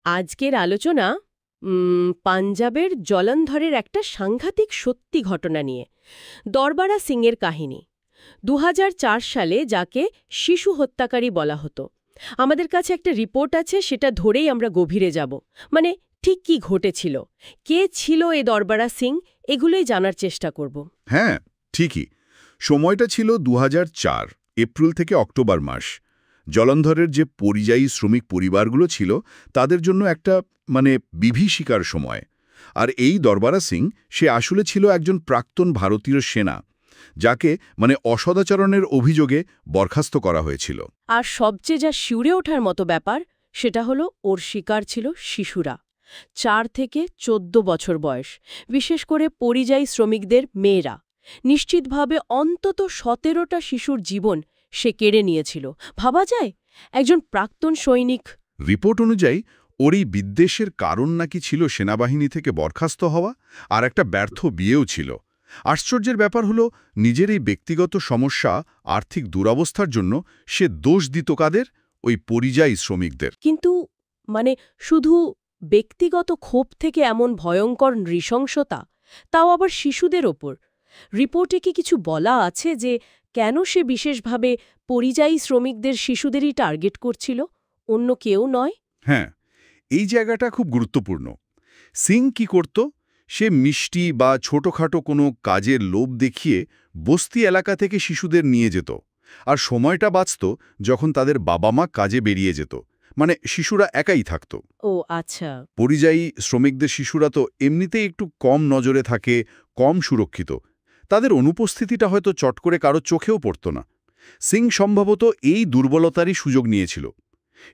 আজকের আলোচনা পাঞ্জাবের জলন্ধরের একটা সাংঘাতিক সত্যি ঘটনা নিয়ে, দরবারা সিংয়ের কাহিনী। ২০০৪ সালে যাকে শিশু হত্যাকারী বলা হতো। আমাদের কাছে একটা রিপোর্ট আছে, সেটা ধরেই আমরা গভীরে যাব। মানে ঠিক কি ঘটেছিল, কে ছিল এ দরবারা সিং, এগুলোই জানার চেষ্টা করব। হ্যাঁ, ঠিকই। সময়টা ছিল ২০০৪ এপ্রিল থেকে অক্টোবর মাস। জলন্ধরের যে পরিযায়ী শ্রমিক পরিবারগুলো ছিল তাদের জন্য একটা বিভীষিকার সময়। আর এই দরবারা সিং সে আসলে ছিল একজন প্রাক্তন ভারতীয় সেনা, যাকে অসদাচরণের অভিযোগে বরখাস্ত করা হয়েছিল। আর সবচেয়ে যা শিউরে ওঠার মতো ব্যাপার, সেটা হলো ওর শিকার ছিল শিশুরা, ৪ থেকে ১৪ বছর বয়স, বিশেষ করে পরিযায়ী শ্রমিকদের মেয়েরা। নিশ্চিতভাবে অন্তত ১৭টা শিশুর জীবন সে কেড়ে নিয়েছিল। ভাবা যায়, একজন প্রাক্তন সৈনিক। রিপোর্ট অনুযায়ী ওর এই বিদ্বেষের কারণ নাকি ছিল সেনাবাহিনী থেকে বরখাস্ত হওয়া, আর একটা ব্যর্থ বিয়েও ছিল। আশ্চর্যের ব্যাপার হলো, নিজের এই ব্যক্তিগত সমস্যা, আর্থিক দুরবস্থার জন্য সে দোষ দিত কাদের? ওই পরিযায়ী শ্রমিকদের। কিন্তু শুধু ব্যক্তিগত ক্ষোভ থেকে এমন ভয়ঙ্কর নৃশংসতা, তাও আবার শিশুদের ওপর? রিপোর্টে কি কিছু বলা আছে যে কেন সে বিশেষভাবে পরিযায়ী শ্রমিকদের শিশুদেরই টার্গেট করছিল, অন্য কেউ নয়? হ্যাঁ, এই জায়গাটা খুব গুরুত্বপূর্ণ। সিং কি করত? সে মিষ্টি বা ছোটখাটো কোনো কাজের লোভ দেখিয়ে বস্তি এলাকা থেকে শিশুদের নিয়ে যেত। আর সময়টা বাঁচত যখন তাদের বাবা মা কাজে বেরিয়ে যেত, শিশুরা একাই থাকত। ও আচ্ছা। পরিযায়ী শ্রমিকদের শিশুরা তো এমনিতেই একটু কম নজরে থাকে, কম সুরক্ষিত। তাদের অনুপস্থিতিটা হয়তো চট করে কারো চোখেও পড়ত না। সিং সম্ভবত এই দুর্বলতারই সুযোগ নিয়েছিল।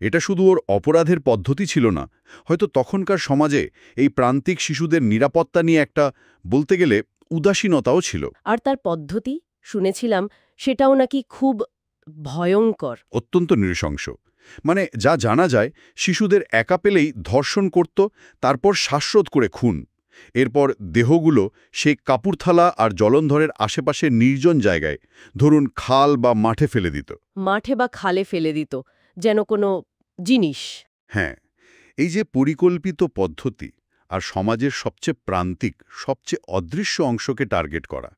এটা শুধু ওর অপরাধের পদ্ধতি ছিল না, হয়তো তখনকার সমাজে এই প্রান্তিক শিশুদের নিরাপত্তা নিয়ে একটা, বলতে গেলে, উদাসীনতাও ছিল। আর তার পদ্ধতি, শুনেছিলাম সেটাও নাকি খুব ভয়ঙ্কর। অত্যন্ত নৃশংস। যা জানা যায়, শিশুদের একা পেলেই ধর্ষণ করত, তারপর শ্বাসরোধ করে খুন। এরপর দেহগুলো সে কাপুরথালা আর জলন্ধরের আশেপাশে নির্জন জায়গায়, ধরুন খাল বা মাঠে ফেলে দিত। মাঠে বা খালে ফেলে দিত, যেন কোনো জিনিস। হ্যাঁ, এই যে পরিকল্পিত পদ্ধতি আর সমাজের সবচেয়ে প্রান্তিক, সবচেয়ে অদৃশ্য অংশকে টার্গেট করা,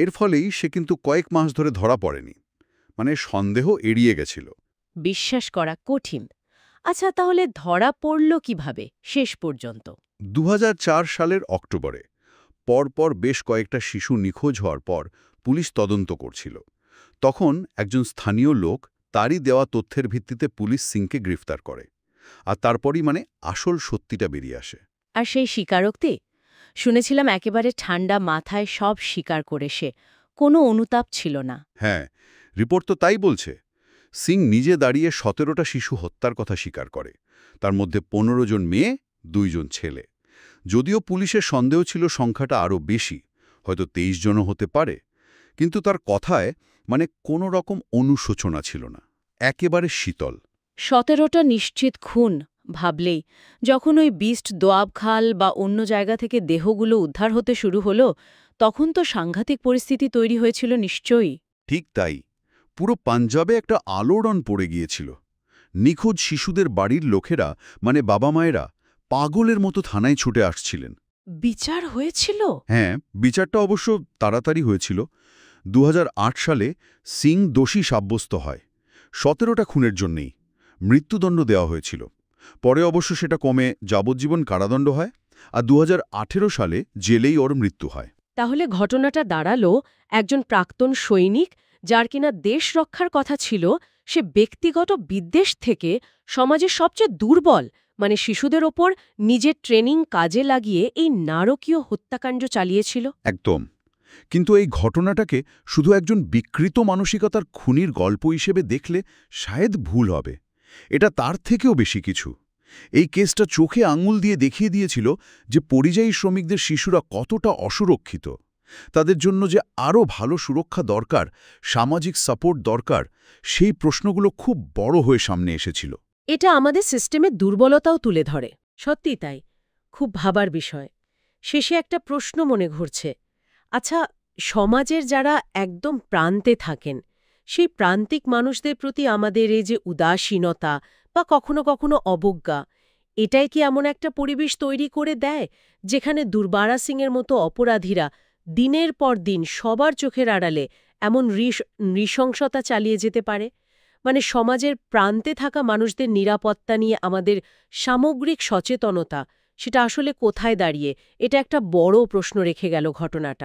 এর ফলেই সে কিন্তু কয়েক মাস ধরে ধরা পড়েনি। সন্দেহ এড়িয়ে গেছিল। বিশ্বাস করা কঠিন। আচ্ছা, তাহলে ধরা পড়ল কিভাবে শেষ পর্যন্ত? ২০০৪ সালের অক্টোবরে পরপর বেশ কয়েকটা শিশু নিখোঁজ হওয়ার পর পুলিশ তদন্ত করছিল। তখন একজন স্থানীয় লোক তারই দেওয়া তথ্যের ভিত্তিতে পুলিশ সিংকে গ্রেফতার করে। আর তারপরই আসল সত্যিটা বেরিয়ে আসে। আর সেই স্বীকারোক্তি? শুনেছিলাম একেবারে ঠান্ডা মাথায় সব স্বীকার করে সে, কোনো অনুতাপ ছিল না। হ্যাঁ, রিপোর্ট তো তাই বলছে। সিং নিজে দাঁড়িয়ে ১৭টা শিশু হত্যার কথা স্বীকার করে, তার মধ্যে ১৫ জন মেয়ে, ২ জন ছেলে। যদিও পুলিশের সন্দেহ ছিল সংখ্যাটা আরও বেশি, হয়তো ২৩ জনও হতে পারে, কিন্তু তার কথায় কোনো রকম অনুশোচনা ছিল না, একেবারে শীতল। ১৭টা নিশ্চিত খুন ভাবলেই, যখন ওই বিস্ট দোয়াব খাল বা অন্য জায়গা থেকে দেহগুলো উদ্ধার হতে শুরু হলো, তখন তো সাংঘাতিক পরিস্থিতি তৈরি হয়েছিল নিশ্চয়ই। ঠিক তাই। পুরো পাঞ্জাবে একটা আলোড়ন পড়ে গিয়েছিল। নিখোঁজ শিশুদের বাড়ির লোকেরা, বাবা মায়েরা, পাগলের মতো থানায় ছুটে আসছিলেন। বিচার হয়েছিল? হ্যাঁ, বিচারটা অবশ্য তাড়াতাড়ি হয়েছিল। ২০০৮ সালে সিং দোষী সাব্যস্ত হয়। ১৭টা খুনের জন্যেই মৃত্যুদণ্ড দেওয়া হয়েছিল। পরে অবশ্য সেটা কমে যাবজ্জীবন কারাদণ্ড হয়, আর ২০১৮ সালে জেলেই ওর মৃত্যু হয়। তাহলে ঘটনাটা দাঁড়ালো, একজন প্রাক্তন সৈনিক, যার কিনা দেশ রক্ষার কথা ছিল, সে ব্যক্তিগত বিদ্বেষ থেকে সমাজের সবচেয়ে দুর্বল শিশুদের ওপর নিজের ট্রেনিং কাজে লাগিয়ে এই নারকীয় হত্যাকাণ্ড চালিয়েছিল। একদম। কিন্তু এই ঘটনাটাকে শুধু একজন বিকৃত মানসিকতার খুনির গল্প হিসেবে দেখলে শায়দ ভুল হবে। এটা তার থেকেও বেশি কিছু। এই কেসটা চোখে আঙুল দিয়ে দেখিয়ে দিয়েছিল যে পরিযায়ী শ্রমিকদের শিশুরা কতটা অসুরক্ষিত, তাদের জন্য যে আরও ভালো সুরক্ষা দরকার, সামাজিক সাপোর্ট দরকার, সেই প্রশ্নগুলো খুব বড় হয়ে সামনে এসেছিল। এটা আমাদের সিস্টেমের দুর্বলতাও তুলে ধরে। সত্যি তাই, খুব ভাবার বিষয়। শেষে একটা প্রশ্ন মনে ঘুরছে। আচ্ছা, সমাজের যারা একদম প্রান্তে থাকেন, সেই প্রান্তিক মানুষদের প্রতি আমাদের এই যে উদাসীনতা বা কখনো কখনো অবজ্ঞা, এটাই কি এমন একটা পরিবেশ তৈরি করে দেয় যেখানে দুর্বারা সিংয়ের মতো অপরাধীরা দিনের পর দিন সবার চোখের আড়ালে এমন নৃশংসতা চালিয়ে যেতে পারে? মানে সমাজের প্রান্তে থাকা মানুষদের নিরাপত্তা নিয়ে আমাদের সামগ্রিক সচেতনতা সেটা আসলে কোথায় দাঁড়িয়ে? এটা একটা বড় প্রশ্ন রেখে গেল ঘটনাটা।